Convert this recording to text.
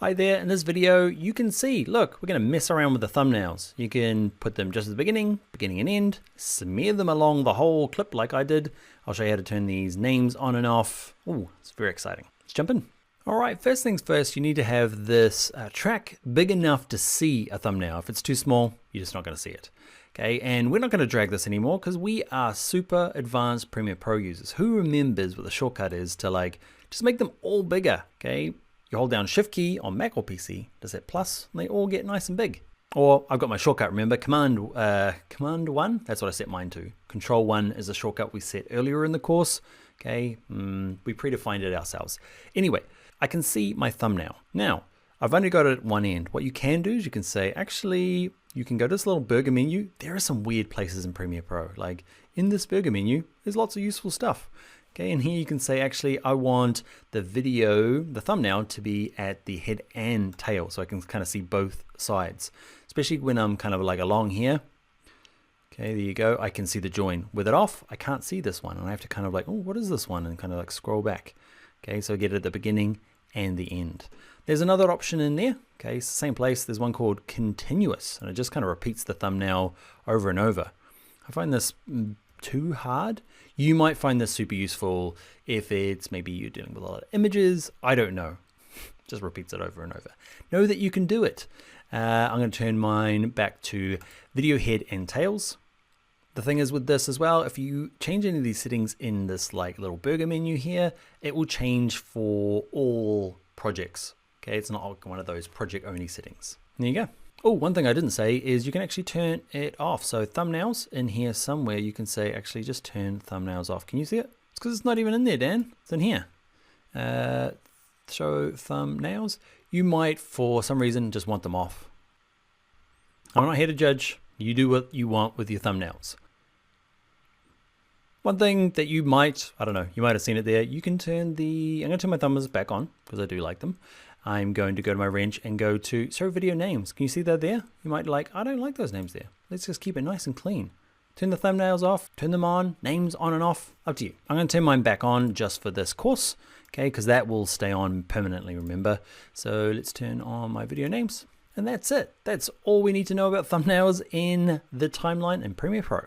Hi there, in this video you can see, look, we're going to mess around with the thumbnails. You can put them just at the beginning and end, smear them along the whole clip like I did. I'll show you how to turn these names on and off. Ooh, it's very exciting. Let's jump in. Alright, first things first, you need to have this track big enough to see a thumbnail. If it's too small, you're just not going to see it. Okay, and we're not going to drag this anymore because we are super advanced Premiere Pro users. Who remembers what the shortcut is to just make them all bigger, okay? You hold down Shift key on Mac or PC, does that plus, and they all get nice and big. Or I've got my shortcut, remember, Command 1, that's what I set mine to. Control 1 is a shortcut we set earlier in the course, okay? We predefined it ourselves. Anyway, I can see my thumbnail. Now, I've only got it at one end. What you can do is you can say, actually, you can go to this little burger menu. There are some weird places in Premiere Pro. Like in this burger menu, there's lots of useful stuff. Okay, and here you can say, actually, I want the video, the thumbnail to be at the head and tail, so I can kind of see both sides, especially when I'm kind of like along here. Okay, there you go. I can see the join. With it off, I can't see this one, and I have to kind of like, oh, what is this one? And kind of like scroll back. Okay, so I get it at the beginning and the end. There's another option in there. Okay, same place. There's one called continuous, and it just kind of repeats the thumbnail over and over. I find this too hard. You might find this super useful if it's maybe you're dealing with a lot of images. I don't know. Just repeats it over and over. Know that you can do it. I'm going to turn mine back to video head and tails. The thing is with this as well, if you change any of these settings in this like little burger menu here, it will change for all projects. Okay, it's not one of those project only settings. There you go. Oh, one thing I didn't say is you can actually turn it off. So thumbnails in here somewhere, you can say actually just turn thumbnails off. Can you see it? It's because it's not even in there, Dan. It's in here. Show thumbnails. You might, for some reason, just want them off. I'm not here to judge. You do what you want with your thumbnails. One thing that you might, I don't know, you might have seen it there. You can turn I'm going to turn my thumbnails back on because I do like them. I'm going to go to my wrench and go to show video names. Can you see that there? You might like, I don't like those names there. Let's just keep it nice and clean. Turn the thumbnails off, turn them on, names on and off, up to you. I'm going to turn mine back on just for this course, okay, because that will stay on permanently, remember. So let's turn on my video names, and that's it. That's all we need to know about thumbnails in the timeline in Premiere Pro.